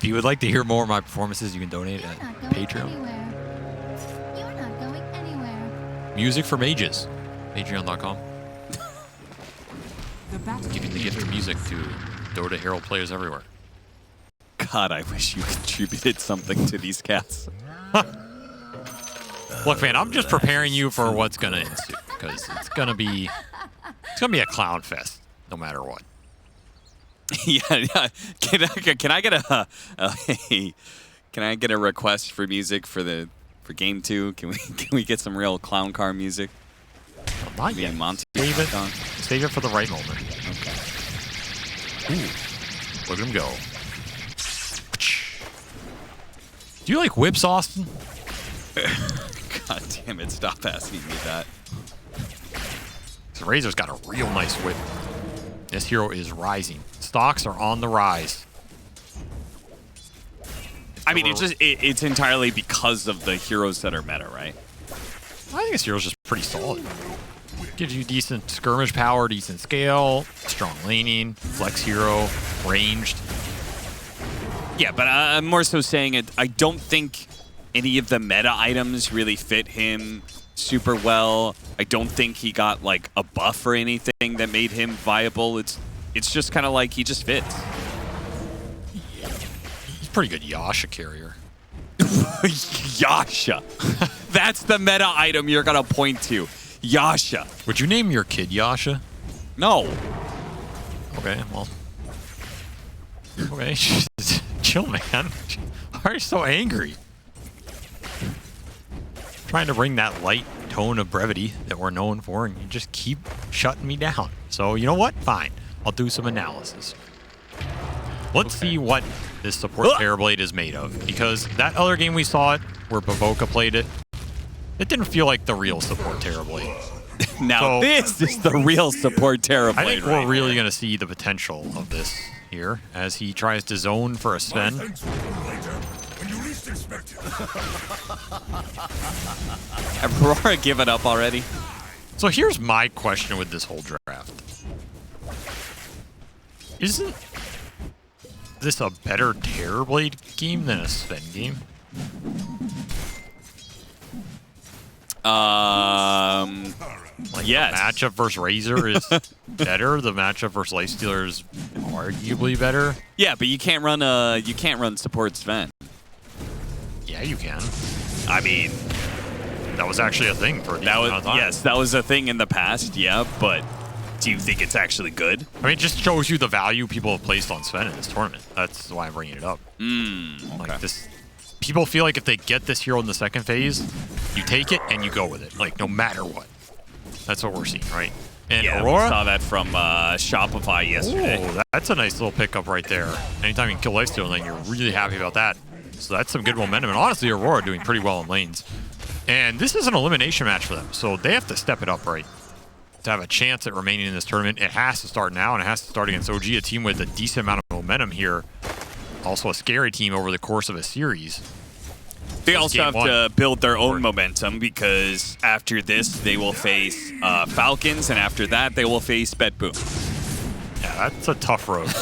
If you would like to hear more of my performances, you can donate at Patreon. You're not going anywhere. Music for Mages. Patreon.com. Giving the gift of music to Dota Herald players everywhere. God, I wish you contributed something to these cats. Look, man, I'm just preparing you for what's gonna ensue, because it's gonna be a clown fest, no matter what. Yeah. Can I get can I get a request for music for game 2? Can we get some real clown car music? Well, not yet. Monty Save it for the right moment. Okay. Ooh, look at him go. Do you like whips, Austin? God damn it! Stop asking me that. So Razor's got a real nice whip. This hero is rising. Stocks are on the rise. I mean, it's entirely because of the heroes that are meta, right? I think this hero's just pretty solid. Gives you decent skirmish power, decent scale, strong laning, flex hero, ranged. Yeah, but I'm more so saying it. I don't think any of the meta items really fit him super well. I don't think he got like a buff or anything that made him viable. It's just kind of like he just fits. He's a pretty good Yasha carrier. Yasha. That's the meta item you're gonna point to. Yasha. Would you name your kid Yasha? No. Okay, well. Okay, chill, man. Why are you so angry? Trying to bring that light tone of brevity that we're known for, and you just keep shutting me down. So, you know what? Fine. I'll do some analysis. Let's see what this support Terrorblade is made of, because that other game we saw it, where Bavoka played it, it didn't feel like the real support Terrorblade. Now, this is the real support Terrorblade. I think we're really going to see the potential of this here as he tries to zone for a Sven. Have Aurora given up already? So here's my question with this whole draft. Isn't this a better Terrorblade game than a Sven game? Like yes. The matchup versus Razor is better. The matchup versus Lifestealer is arguably better. Yeah, but you can't run support Sven. Yeah, you can. I mean, that was actually a thing for a decent amount of time. Yes, that was a thing in the past. Yeah, but do you think it's actually good? I mean, it just shows you the value people have placed on Sven in this tournament. That's why I'm bringing it up. Okay. Like this, people feel like if they get this hero in the second phase, you take it and you go with it, like no matter what. That's what we're seeing, right? And yeah, Aurora, we saw that from Shopify yesterday. Oh, that's a nice little pickup right there. Anytime you can kill Lifesteal, then you're really happy about that. So that's some good momentum. And honestly, Aurora doing pretty well in lanes. And this is an elimination match for them, so they have to step it up, right? To have a chance at remaining in this tournament, it has to start now, and it has to start against OG, a team with a decent amount of momentum here. Also a scary team over the course of a series. They also have to build their own momentum, because after this, they will face Falcons, and after that, they will face Betboom. Yeah, that's a tough road.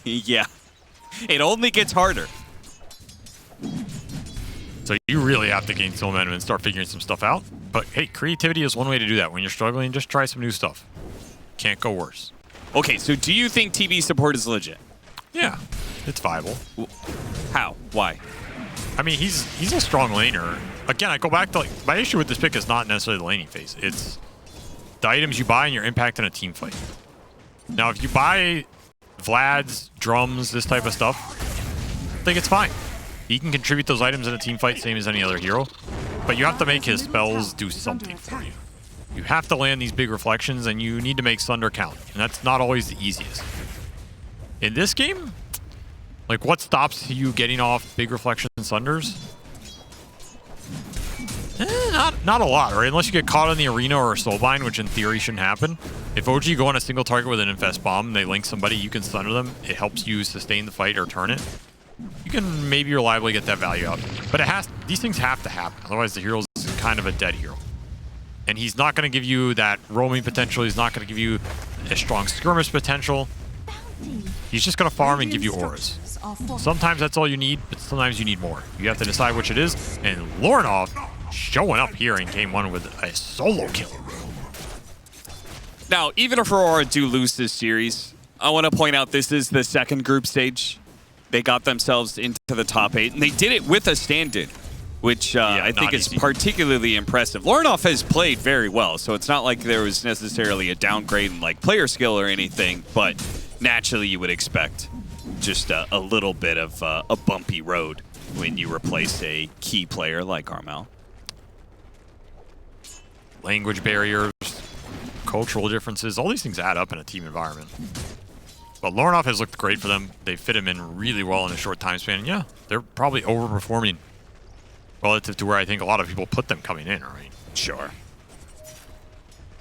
Yeah. It only gets harder. So you really have to gain some momentum and start figuring some stuff out. But hey, creativity is one way to do that. When you're struggling, just try some new stuff. Can't go worse. Okay, so do you think TV support is legit? Yeah, it's viable. How? Why? I mean, he's a strong laner. Again, I go back to, like, my issue with this pick is not necessarily the laning phase. It's the items you buy and your impact in a team fight. Now, if you buy Vlad's, drums, this type of stuff, I think it's fine. He can contribute those items in a team fight, same as any other hero. But you have to make his spells do something for you. You have to land these big reflections, and you need to make Sunder count. And that's not always the easiest. In this game, like, what stops you getting off big reflections and Sunders? Not a lot, right? Unless you get caught in the arena or a soulbind, which in theory shouldn't happen. If OG go on a single target with an infest bomb, and they link somebody, you can Sunder them. It helps you sustain the fight or turn it. You can maybe reliably get that value out. But these things have to happen. Otherwise, the hero's kind of a dead hero. And he's not going to give you that roaming potential. He's not going to give you a strong skirmish potential. He's just going to farm and give you auras. Sometimes that's all you need, but sometimes you need more. You have to decide which it is. And Lornoff showing up here in game 1 with a solo kill. Now, even if Aurora do lose this series, I want to point out this is the second group stage. They got themselves into the top 8, and they did it with a stand-in, which I think is particularly impressive. Lornoff has played very well, so it's not like there was necessarily a downgrade in like player skill or anything, but naturally you would expect just a little bit of a bumpy road when you replace a key player like Carmel. Language barriers, cultural differences, all these things add up in a team environment. But Lornoff has looked great for them. They fit him in really well in a short time span. And yeah, they're probably overperforming relative to where I think a lot of people put them coming in, right? Sure.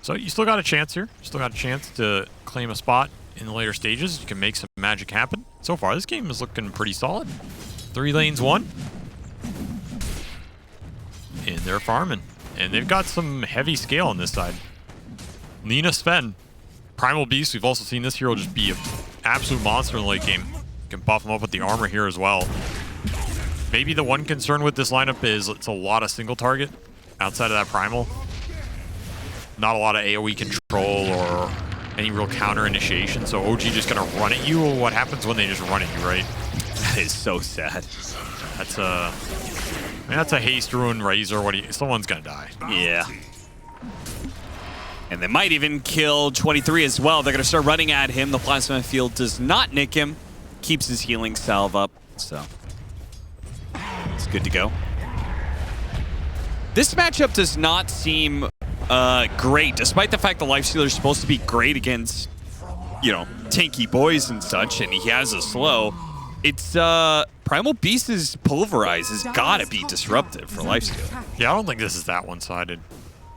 So you still got a chance here. You still got a chance to claim a spot in the later stages. You can make some magic happen. So far, this game is looking pretty solid. 3 lanes won. And they're farming. And they've got some heavy scale on this side. Lina Sven, Primal Beast. We've also seen this hero just be an absolute monster in the late game. You can buff him up with the armor here as well. Maybe the one concern with this lineup is it's a lot of single target outside of that Primal. Not a lot of AoE control or any real counter initiation. So OG just gonna run at you. What happens when they just run at you, right? That is so sad. That's a, I mean, that's a haste ruin razor. Someone's gonna die. Yeah. And they might even kill 23 as well. They're going to start running at him. The plasma field does not nick him. Keeps his healing salve up. So it's good to go. This matchup does not seem great, despite the fact the Lifestealer is supposed to be great against, you know, tanky boys and such, and he has a slow. It's Primal Beast's Pulverize has got to be disruptive for Lifestealer. Yeah, I don't think this is that one-sided.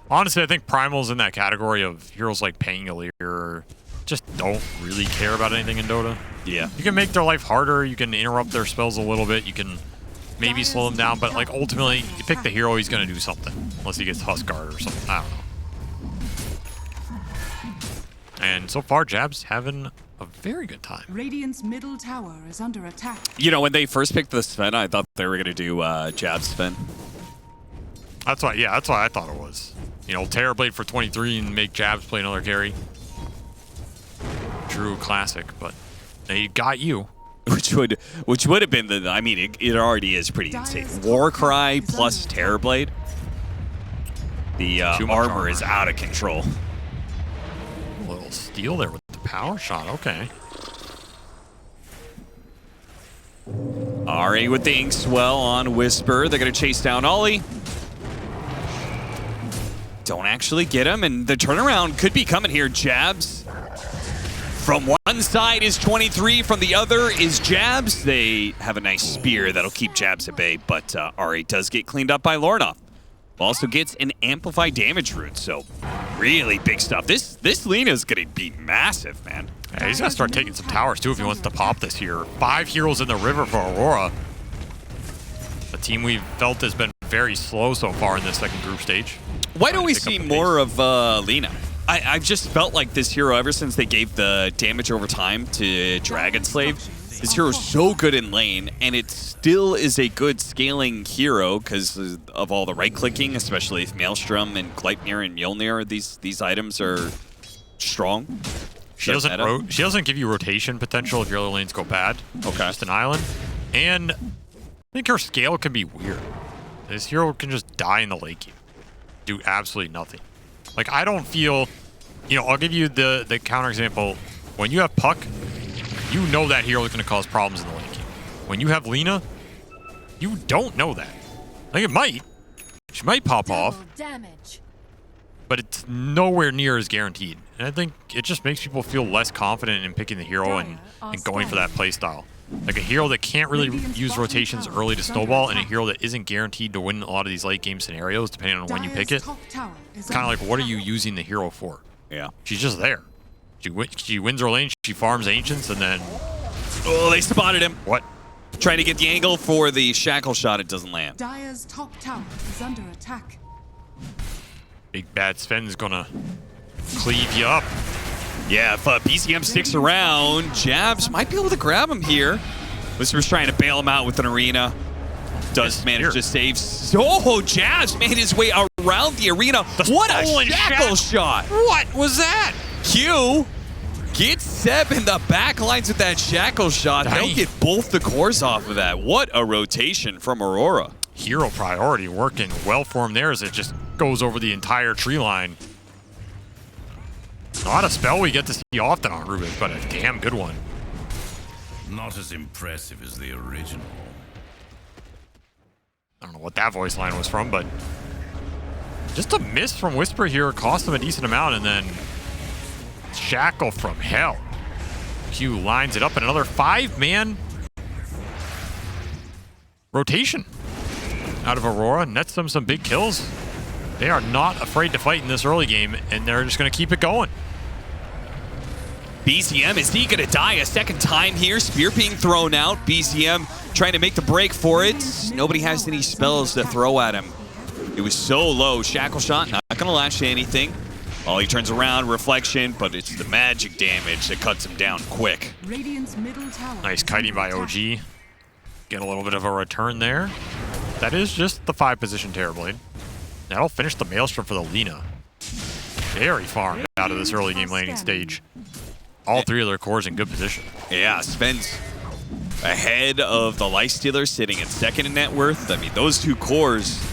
Honestly, I think Primal's in that category of heroes like Pangolier just don't really care about anything in Dota. Yeah. You can make their life harder, you can interrupt their spells a little bit, you can maybe slow them down, but like ultimately, you pick the hero, he's gonna do something. Unless he gets Huskguard or something, I don't know. And so far, Jab's having a very good time. Radiant's middle tower is under attack. You know, when they first picked the Sven, I thought they were gonna do Jab Sven. That's why I thought it was. You know, Terrorblade for 23 and make Jabs play another carry. True classic, but they got you. Which would have been the, I mean, it already is pretty insane. Warcry plus Terrorblade. The armor is out of control. A little steal there with the power shot, okay. Ari with the Inkswell on Whisper. They're going to chase down Ollie. Don't actually get him, and the turnaround could be coming here. Jabs. From one side is 23, from the other is Jabs. They have a nice spear that'll keep Jabs at bay, but Ari does get cleaned up by Lornoff. Also gets an amplified damage root, so really big stuff. This Lina's gonna be massive, man. Yeah, he's gonna start taking some towers too if he wants to pop this here. 5 heroes in the river for Aurora. A team we've felt has been very slow so far in this second group stage. Why don't we see more of Lina? I've just felt like this hero, ever since they gave the damage over time to Dragon Slave, this hero's so good in lane, and it still is a good scaling hero because of all the right-clicking, especially if Maelstrom and Gleipnir and Mjolnir, these items are strong. She doesn't give you rotation potential if your other lanes go bad. Okay. Just an island. And I think her scale can be weird. This hero can just die in the late game. Do absolutely nothing. Like, I don't feel, you know, I'll give you the counter example. When you have Puck, you know that hero is going to cause problems in the late game. When you have Lina, you don't know that. Like, it might. She might pop off. Damage. But it's nowhere near as guaranteed. And I think it just makes people feel less confident in picking the hero and going for that playstyle. Like a hero that can't really use rotations early to snowball, and a hero that isn't guaranteed to win a lot of these late game scenarios depending on when you pick it. It's kind of like, what are you using the hero for? Yeah. She's just there. She wins her lane, she farms Ancients, and then... Oh, they spotted him. What? Trying to get the angle for the shackle shot, it doesn't land. Dire's top tower is under attack. Big bad Sven's gonna cleave you up. Yeah, if BCM sticks around, Jabs might be able to grab him here. Whisper's trying to bail him out with an arena. Does manage to save. Oh, Jabs made his way around the arena. What a shackle shot. What was that? Q gets Seb in the back lines with that shackle shot. They'll get both the cores off of that. What a rotation from Aurora. Hero priority working well for him there as it just goes over the entire tree line. Not a spell we get to see often on Rubik, but a damn good one. Not as impressive as the original. I don't know what that voice line was from, but just a miss from Whisper here cost him a decent amount, and then Shackle from hell. Q lines it up in another 5-man rotation out of Aurora. Nets them some big kills. They are not afraid to fight in this early game, and they're just going to keep it going. BCM, is he going to die a second time here? Spear being thrown out. BCM trying to make the break for it. Nobody has any spells to throw at him. It was so low. Shackle shot, not going to lash to anything. Oh, he turns around, reflection, but it's the magic damage that cuts him down quick. Radiant's middle tower. Nice kiting by OG. Get a little bit of a return there. That is just the 5-position Terrorblade. That'll finish the Maelstrom for the Lina. Very farmed out of this early game laning stage. All 3 of their cores in good position. Yeah, Sven's ahead of the Lifestealer, sitting in second in net worth. I mean, those 2 cores,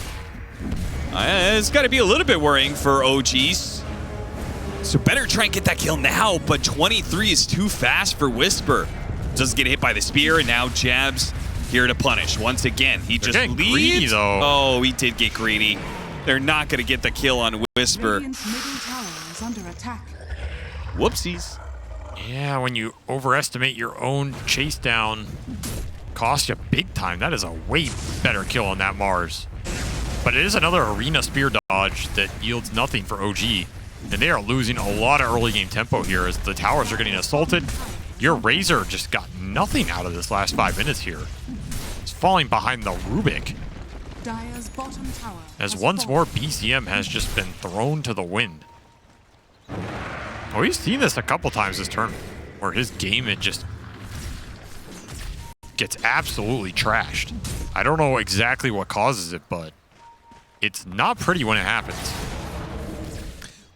it's got to be a little bit worrying for OGs. So better try and get that kill now, but 23 is too fast for Whisper. Doesn't get hit by the spear, and now Jabs here to punish. Once again, he just leads. Greedy, though. Oh, he did get greedy. They're not going to get the kill on Whisper. Radiant's middle tower is under attack. Whoopsies. Yeah, when you overestimate your own chase down, costs you big time. That is a way better kill on that Mars. But it is another arena spear dodge that yields nothing for OG. And they are losing a lot of early game tempo here as the towers are getting assaulted. Your Razor just got nothing out of this last 5 minutes here. It's falling behind the Rubik. Dire's bottom tower As once more, BCM has just been thrown to the wind. Oh, we've seen this a couple times this turn, where his game, it just gets absolutely trashed. I don't know exactly what causes it, but it's not pretty when it happens.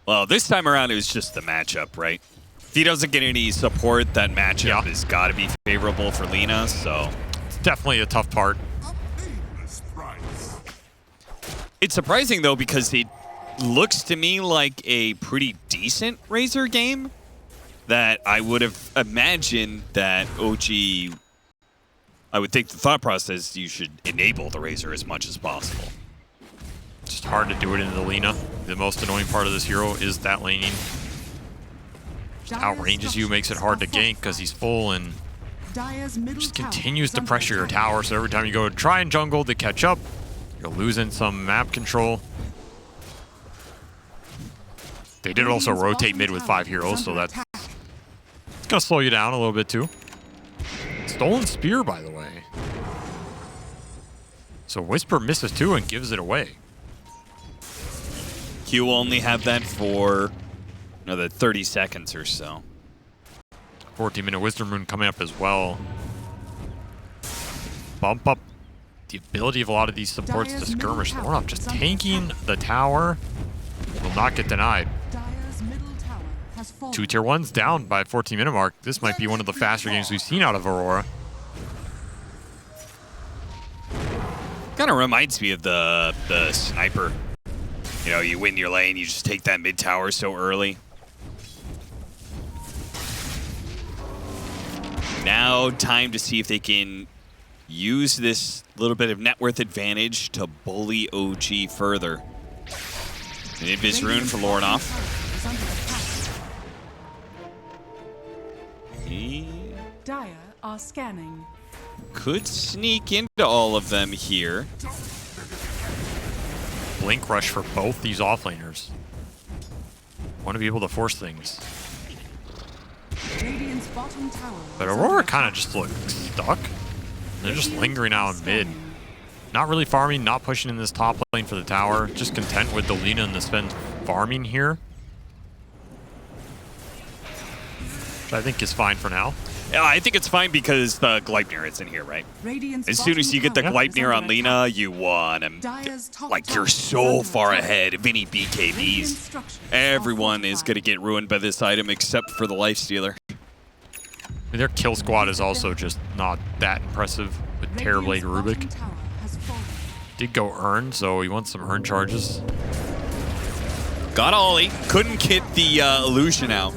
Well, this time around, it was just the matchup, right? If he doesn't get any support, that matchup has got to be favorable for Lina, so... It's definitely a tough part. It's surprising, though, because it looks to me like a pretty decent Razor game that I would have imagined that OG... I would think the thought process, you should enable the Razor as much as possible. Just hard to do it into the Lina. The most annoying part of this hero is that laning. Just outranges you, makes it hard to gank because he's full, and just continues to pressure your tower. So every time you go to try and jungle to catch up, you're losing some map control. They did also rotate mid with 5 heroes, so that's it's gonna slow you down a little bit too. Stolen spear, by the way. So Whisper misses too and gives it away. Q will only have that for another 30 seconds or so. 14-minute Wisdom Rune coming up as well. Bump up the ability of a lot of these supports to skirmish. They're not just tanking the tower. Will not get denied. 2 tier 1s down by 14-minute mark. This might be one of the faster games we've seen out of Aurora. Kind of reminds me of the sniper. You know, you win your lane, you just take that mid tower so early. Now, time to see if they can use this little bit of net worth advantage to bully OG further. An Invis Rune for Lornoff. He Dire are scanning. could sneak into all of them here. Blink rush for both these offlaners. Want to be able to force things. Radiant's bottom tower. But Aurora kind of just look stuck. They're just lingering out in mid. Not really farming, not pushing in this top lane for the tower. Just content with the Lina and the Sven farming here. which I think is fine for now. Yeah, I think it's fine because the Gleipnir is in here, right? Radiant's As soon as you get the bottom tower is Gleipnir under on Lina, attack. you want him. Dire's top Like, tower you're is so under far attack. ahead of any Radiant BKBs. structures are Everyone is fortified. going to get ruined by this item except for the Lifestealer. I mean, their kill squad is also just not that impressive with Terrorblade Radiant's Rubik. bottom tower has fallen. Did go earn, so he wants some earn charges. Got Ollie. Couldn't get the illusion out.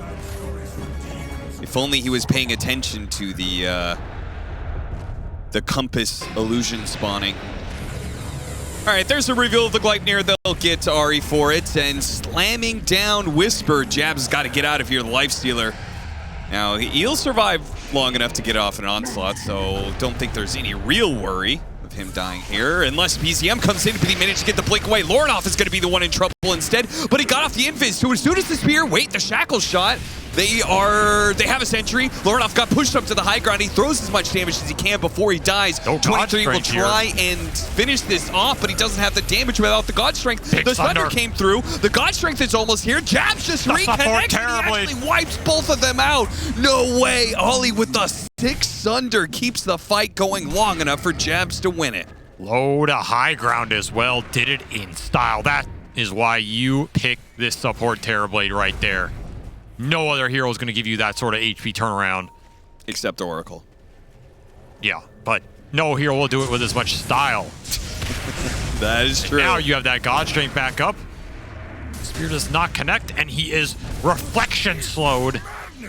If only he was paying attention to the compass illusion spawning. All right, there's a reveal of the Gleipnir. They'll get Ari for it. And slamming down Whisper. Jab's got to get out of here, the Lifestealer. Now, he'll survive long enough to get off an onslaught, so don't think there's any real worry of him dying here. Unless BZM comes in, but he managed to get the blink away. Lornoff is going to be the one in trouble instead, but he got off the invis. So as soon as the spear, the shackle shot, they have a sentry. Lornoff got pushed up to the high ground. He throws as much damage as he can before he dies. No God 23 will Strength here. try and finish this off, but he doesn't have the damage without the God Strength. Big The Thunder Thunder. came through. The God Strength is almost here. Jab's just The support reconnected. He terribly. actually wipes both of them out. No way. Ollie with the 6 Thunder keeps the fight going long enough for Jabs to win it. Low to high ground as well. Did it in style. That is why you pick this support Terrorblade right there. No other hero is going to give you that sort of HP turnaround. Except Oracle. Yeah, but no hero will do it with as much style. That is true. Now you have that God Strength back up. Spear does not connect, and he is reflection slowed.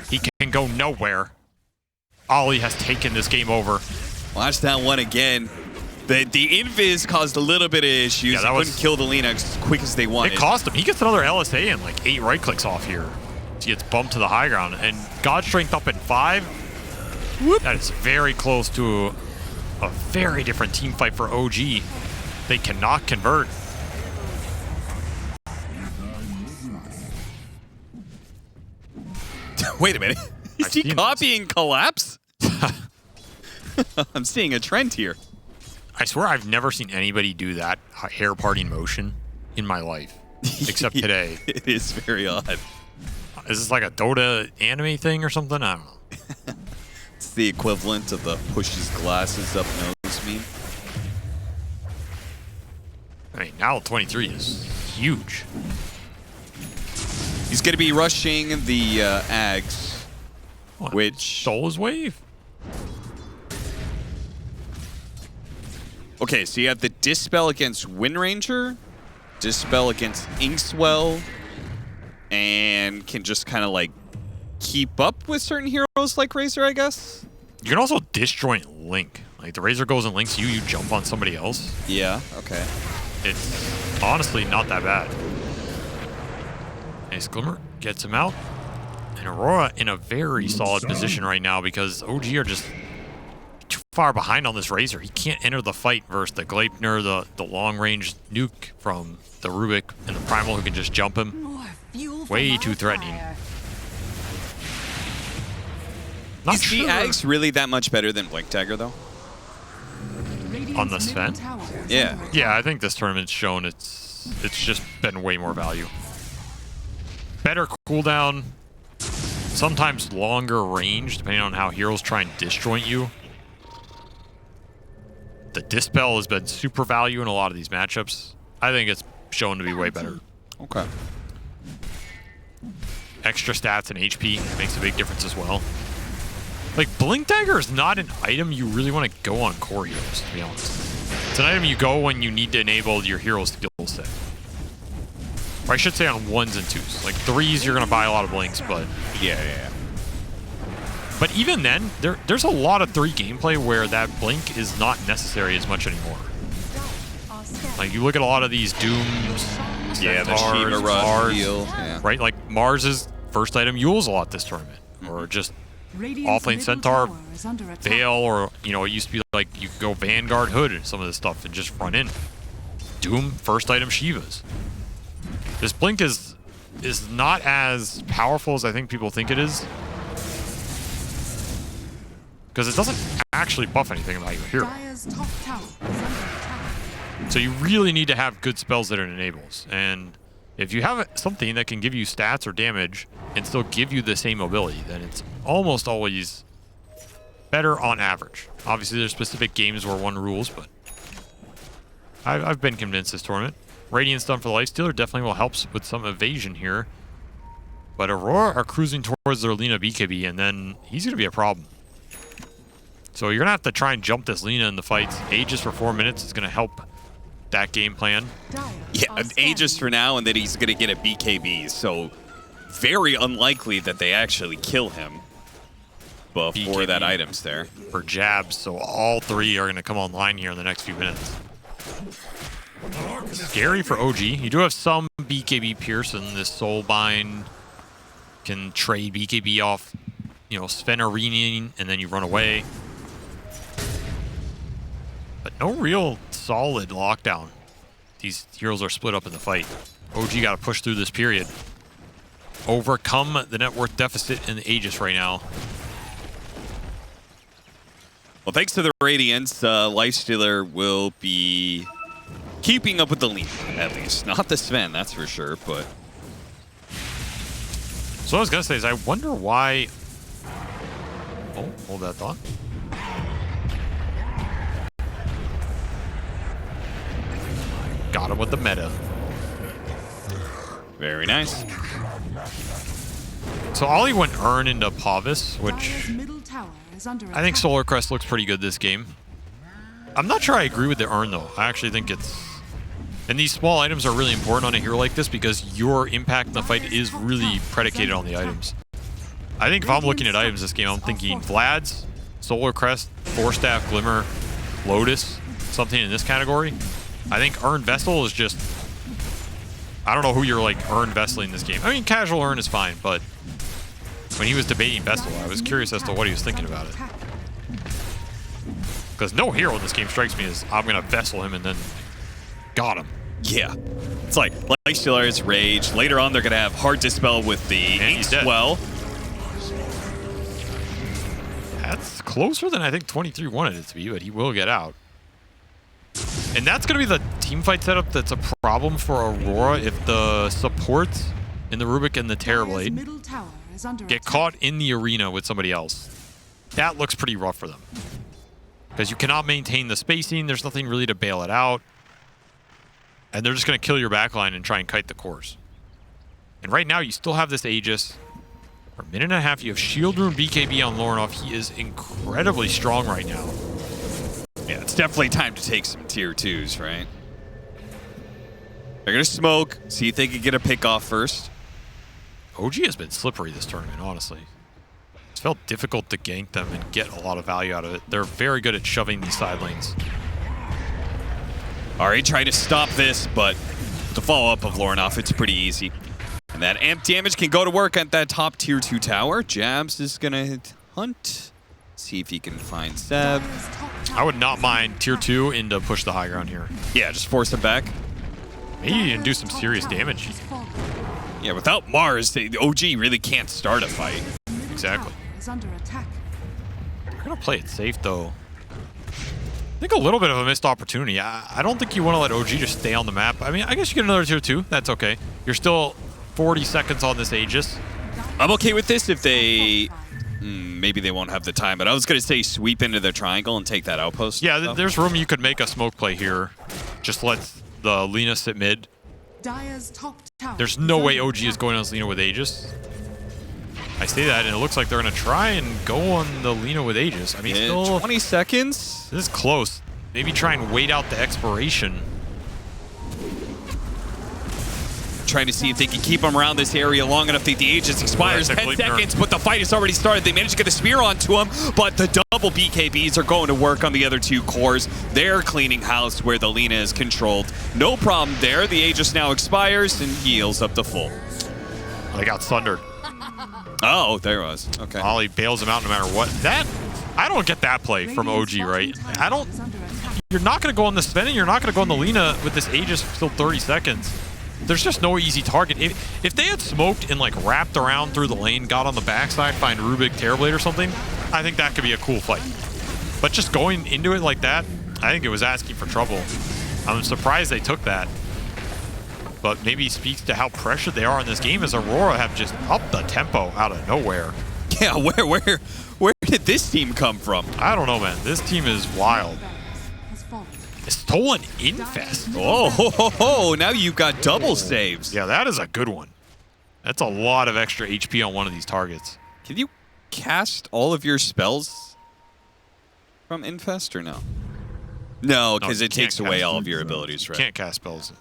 He can go nowhere. Ollie has taken this game over. Watch that one again. The invis caused a little bit of issues. Yeah, that He was- couldn't kill the Lina as quick as they wanted. It cost him. He gets another LSA and like 8 right clicks off here. He gets bumped to the high ground, and God Strength up in 5. Whoop. That is very close to a very different team fight for OG. They cannot convert. Wait a minute. Is I've he seen this. copying Collapse? I'm seeing a trend here. I swear I've never seen anybody do that hair parting motion in my life, except today. It is very odd. Is this like a Dota anime thing or something? I don't know. It's the equivalent of the pushes glasses up nose meme. I mean, now 23 is huge. He's going to be rushing the Ags, What, which... stole his wave? Okay, so you have the Dispel against Windranger, Dispel against Inkswell, and can just kind of like keep up with certain heroes like Razor, I guess? You can also disjoint Link. Like the Razor goes and links you, you jump on somebody else. Yeah, okay. It's honestly not that bad. Ace Glimmer gets him out. And Aurora in a very solid position right now because OG are just too far behind on this Razor. He can't enter the fight versus the Gleipnir, the long-range nuke from the Rubik and the Primal who can just jump him. More fuel for Way my too threatening. fire. Not Is the sure. Ags really that much better than Blink Dagger, though? Radiant's On the middle Sven? tower is Yeah. under attack. Yeah, I think this tournament's shown it's just been way more value. Better cooldown, sometimes longer range, depending on how heroes try and disjoint you. The Dispel has been super value in a lot of these matchups. I think it's shown to be way better. Okay. Extra stats and HP makes a big difference as well. Like, Blink Dagger is not an item you really want to go on core heroes, to be honest. It's an item you go when you need to enable your hero skill set. Or I should say on 1s and 2s. Like 3s, you're going to buy a lot of Blinks, but... Yeah. But even then, there's a lot of 3 gameplay where that Blink is not necessary as much anymore. Are scared. Like, you look at a lot of these Dooms, Yeah, the Centaurs, Shiva Rush Mars, deal. Yeah. right? Like, Mars' first item Yules a lot this tournament. Or just Radiant's offlane middle Centaur, tower is under attack. Veil, or, you know, it used to be like you could go Vanguard Hood and some of this stuff and just run in. Doom, first item Shivas. This Blink is not as powerful as I think people think it is. Because it doesn't actually buff anything about your hero. Dire's top tower is under attack. So you really need to have good spells that it enables. And If you have something that can give you stats or damage and still give you the same ability, then it's almost always better on average. Obviously, there's specific games where one rules, but I've been convinced this tournament. Radiant's done for the Lifestealer definitely will help with some evasion here. But Aurora are cruising towards their Lina BKB, and then he's going to be a problem. So you're going to have to try and jump this Lina in the fights. Aegis for 4 minutes is going to help that game plan. Yeah, Aegis for now, and then he's going to get a BKB. So very unlikely that they actually kill him before BKB that item's there. For jabs, so all three are going to come online here in the next few minutes. Scary for OG. You do have some BKB Pearson. This Soulbind can trade BKB off, you know, Sven Arenaing, and then you run away. But no real solid lockdown. These heroes are split up in the fight. OG got to push through this period. Overcome the net worth deficit in the Aegis right now. Well, thanks to the Radiance, Lifestealer will be keeping up with the lead, at least. Not the Sven, that's for sure, but... So what I was going to say is I wonder why... Oh, hold that thought. Got him with the meta. Very nice. So Ollie went Urn into Pavis, which Dire's middle tower is under I think attack. Solar Crest looks pretty good this game. I'm not sure I agree with the Urn, though. I actually think it's... And these small items are really important on a hero like this because your impact in the fight is really predicated on the items. I think if I'm looking at items this game, I'm thinking Vlad's, Solar Crest, Force Staff, Glimmer, Lotus, something in this category. I think Urn Vessel is just... I don't know who you're like Urn Vesseling this game. I mean, casual Urn is fine, but when he was debating Vessel, I was curious as to what he was thinking about it. Because no hero in this game strikes me as I'm going to Vessel him and then got him. Yeah. It's like Lifestealer is Rage. Later on, they're going to have Heart Dispel with the he's dead. Well. That's closer than I think 23 wanted it to be, but he will get out. And that's going to be the team fight setup that's a problem for Aurora if the supports in the Rubik and the Terrorblade middle tower is under get attack. caught in the arena with somebody else. That looks pretty rough for them. Because you cannot maintain the spacing, there's nothing really to bail it out. And they're just going to kill your backline and try and kite the cores. And right now, you still have this Aegis. For a minute and a half, you have Shield Rune BKB on Lorinov. He is incredibly strong right now. Yeah, it's definitely time to take some tier 2s, right? They're going to smoke, see if they can get a pick off first. OG has been slippery this tournament, honestly. It's felt difficult to gank them and get a lot of value out of it. They're very good at shoving these side lanes. Alright, trying to stop this, but the follow-up of Lorinov, it's pretty easy. And that amp damage can go to work at that top tier 2 tower. Jabs is going to hunt. See if he can find Seb. Dire's top tower I would not mind tier 2 into push the high ground here. Yeah, just force him back. Maybe you can do some serious damage. has fallen. Yeah, without Mars, the OG really can't start a fight. Exactly. Tower is under attack. They're going to play it safe, though. I think a little bit of a missed opportunity. I don't think you want to let OG just stay on the map. I mean, I guess you get another tier 2. That's okay. You're still 40 seconds on this Aegis. I'm okay with this if they... maybe they won't have the time, but I was going to say sweep into their triangle and take that outpost. Yeah, though. there's room you could make a smoke play here. Just let the Lina sit mid. Dire's top tower There's no is way under OG is attack. going on Lina with Aegis. I say that, and it looks like they're going to try and go on the Lina with Aegis. I mean, Yeah, still, 20 seconds. this is close. Maybe try and wait out the expiration. Trying to see if they can keep him around this area long enough that the Aegis expires. Right, 10 Bleeding seconds, but the fight has already started. They managed to get a spear onto him, but the double BKBs are going to work on the other 2 cores. They're cleaning house where the Lina is controlled. No problem there. The Aegis now expires and heals up to full. They got sundered. Oh, there it was. Okay. Ollie bails him out no matter what. That, I don't get that play from OG, right? I don't. Is under attack. You're not going to go on the Sven, and you're not going to go on the Lina with this Aegis for still 30 seconds. There's just no easy target. If they had smoked and like wrapped around through the lane, got on the backside, find Rubik, Terrorblade or something, I think that could be a cool fight. But just going into it like that, I think it was asking for trouble. I'm surprised they took that. but maybe speaks to how pressured they are in this game as Aurora have just upped the tempo out of nowhere. Yeah, where did this team come from? I don't know, man. This team is wild. Has fallen. Stolen Infest. Oh, ho, ho, ho. Now you've got double saves. Yeah, that is a good one. That's a lot of extra HP on one of these targets. Can you cast all of your spells from Infest or no? No, because you it can't takes away cast all them. of your abilities, right? Can't cast spells.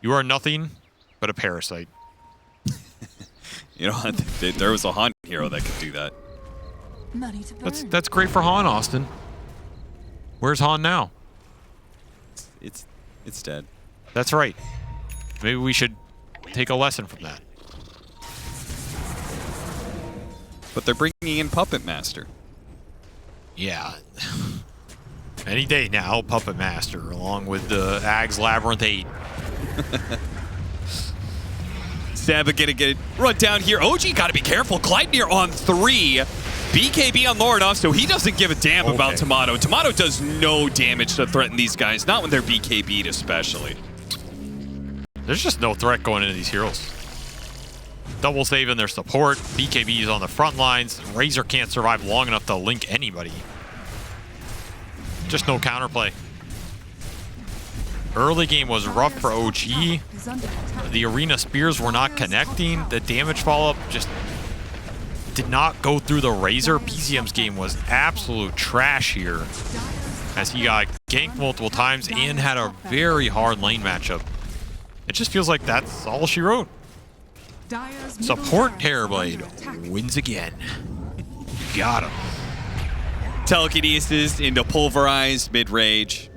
You are nothing but a parasite. You know, there was a Han hero that could do that. Money to burn. That's great for Han, Austin. Where's Han now? It's dead. That's right. Maybe we should take a lesson from that. But they're bringing in Puppet Master. Yeah. Any day now, Puppet Master, along with the Ags Labyrinth 8. Saba gonna get it run down here. OG gotta be careful. Gleipnir on 3. BKB on Lorinov, so he doesn't give a damn about Tomato. Tomato does no damage to threaten these guys, not when they're BKB'd especially. There's just no threat going into these heroes. Double saving their support. BKB is on the front lines. Razor can't survive long enough to link anybody. Just no counterplay. Early game was rough for OG. Is under attack. The arena spears were not connecting. The damage follow-up just did not go through the Razor. PCM's game was absolute trash here as he got ganked multiple times and had a very hard lane matchup. It just feels like that's all she wrote. Dire's middle Support barracks are under Terrorblade attack. wins again. Got him. Telekinesis into pulverized mid-range.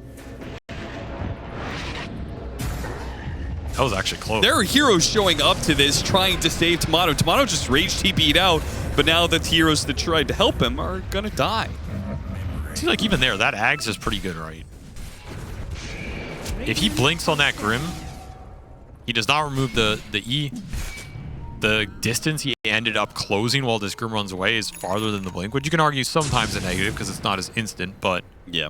That was actually close. There are heroes showing up to this trying to save Tomato. Tomato just rage TP'd out, but now the heroes that tried to help him are gonna die. Seems like even there, that Ags is pretty good, right? If he blinks on that Grim, he does not remove the E. The distance he ended up closing while this Grim runs away is farther than the blink, which you can argue sometimes a negative because it's not as instant, but Yeah.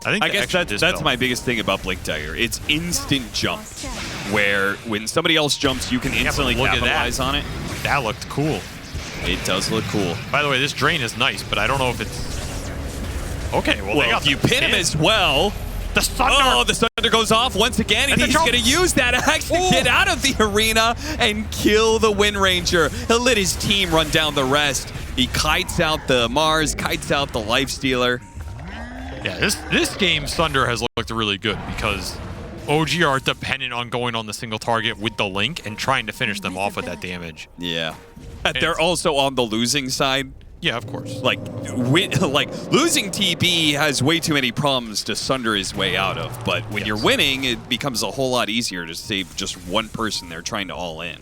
I think I the guess extra that's dispel- my biggest thing about Blink Dagger. It's instant jump, where when somebody else jumps, you can but instantly look at that. capitalize on it. That looked cool. It does look cool. By the way, this drain is nice, but I don't know if it's... Okay, well, they Well, got if you the pin him pin. as well... The Thunder! Oh, the Thunder goes off once again, and And the he's jump. going to use that axe to Ooh. get out of the arena and kill the Wind Ranger. He'll let his team run down the rest. He kites out the Mars, kites out the Lifestealer. Yeah, this game, Thunder has looked really good because OG are dependent on going on the single target with the link and trying to finish them off with that damage. Yeah. They're also on the losing side. Yeah, of course. Like losing TB has way too many problems to sunder his way out of. But when you're winning, it becomes a whole lot easier to save just one person there trying to all in.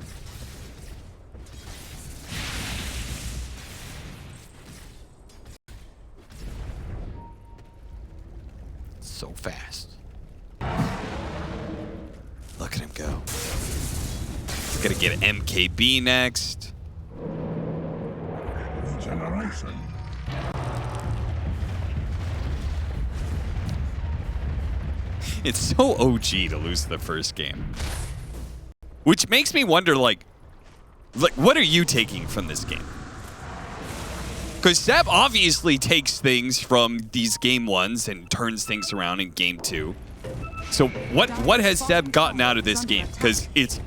So fast. Look at him go. Gonna get MKB next. Regeneration. It's so OG to lose the first game. Which makes me wonder, like what are you taking from this game? Because Seb obviously takes things from these game ones and turns things around in game 2. So what has Seb gotten out of this game? Because it's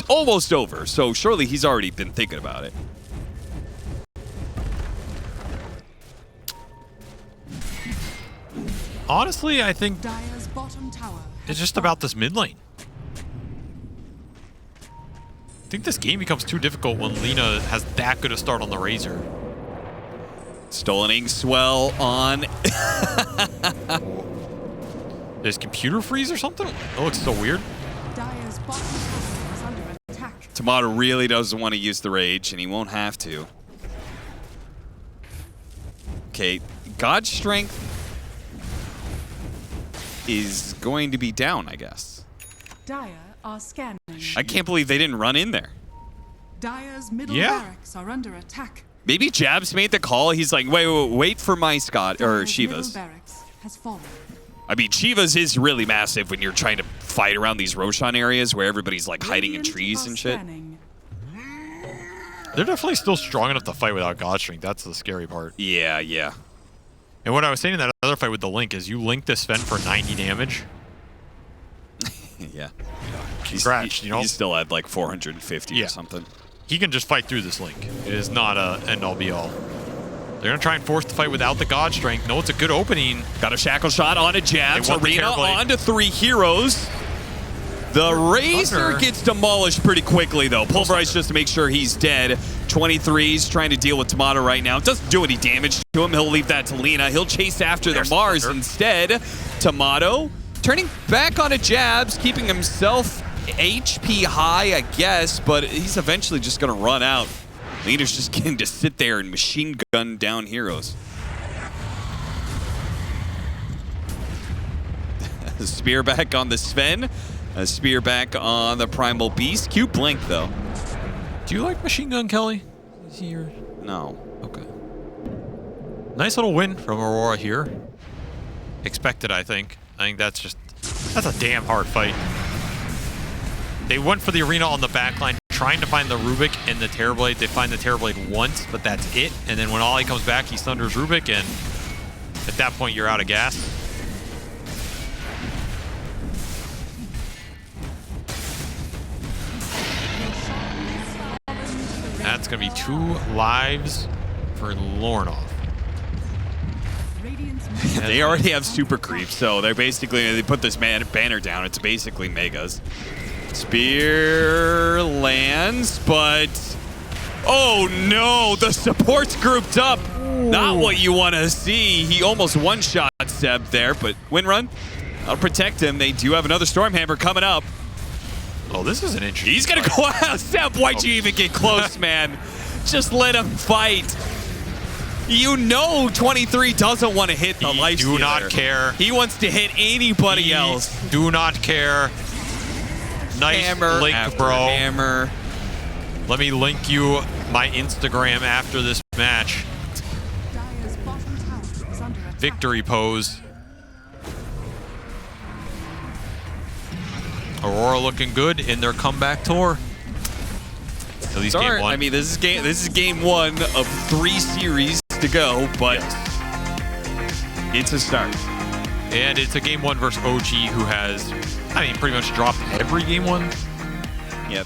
almost over, so surely he's already been thinking about it. Honestly, I think Dire's bottom tower it's has just fallen. about this mid lane. I think this game becomes too difficult when Lina has that good a start on the Razor. Stolen Ink Swell on. There's computer freeze or something? That looks so weird. Dire's bottom tower is under attack. Tomato really doesn't want to use the rage, and he won't have to. Okay, God's Strength is going to be down, I guess. Dire are scanning. I can't believe they didn't run in there. Dire's middle Yeah. barracks are under attack. Maybe Jabs made the call. He's like, wait for my Scott or Dire's middle Shiva's. barracks has fallen. I mean, Chivas is really massive when you're trying to fight around these Roshan areas where everybody's like hiding in Radiant trees are and shit. scanning. They're definitely still strong enough to fight without God Strength. That's the scary part. Yeah, yeah. And what I was saying in that other fight with the Link is you link this Sven for 90 damage. Yeah. Congrats, you know? He's still at like 450 Yeah. or something. He can just fight through this Link. It is not a end-all be-all. They're going to try and force the fight without the God Strength. No, it's a good opening. Got a shackle shot on a Jabs. They want the Arena Terrorblade. on to 3 heroes. The Razor Thunder. gets demolished pretty quickly, though. Pulverized just to make sure he's dead. 23's trying to deal with Tomato right now. Doesn't do any damage to him. He'll leave that to Lina. He'll chase after There's the Mars Thunder. instead. Tomato turning back on a Jabs, keeping himself HP high, I guess, but he's eventually just going to run out. Lina's just getting to sit there and machine gun down heroes. Spear back on the Sven. A spear back on the Primal Beast. Cute blink, though. Do you like Machine Gun Kelly? Is he your... No. Okay. Nice little win from Aurora here. Expected, I think. I think that's a damn hard fight. They went for the arena on the backline, trying to find the Rubik and the Terrorblade. They find the Terrorblade once, but that's it. And then when Ollie comes back, he thunders Rubik, and at that point, you're out of gas. That's going to be 2 lives for Lornoff. Radiant's They already have super creep, so they're basically, they put this banner down. It's basically megas. Spear lands, but oh no, the support's grouped up. Not what you want to see. He almost one-shot Seb there, but win run. I'll protect him. They do have another Stormhammer coming up. Oh, this is an interesting He's gonna fight. go out. Seb, why'd you even get close, man? Just let him fight. You know 23 doesn't want to hit the life Do not stealer. care. He wants to hit anybody else. Do not care. Nice Hammer link, after bro. hammer. Let me link you my Instagram after this match. Dire's bottom tower is under attack. Victory pose. Aurora looking good in their comeback tour. At least game 1. I mean, this is game 1 of 3 series to go, but it's a start. And it's a game 1 versus OG who has, I mean, pretty much dropped every game 1. Yeah.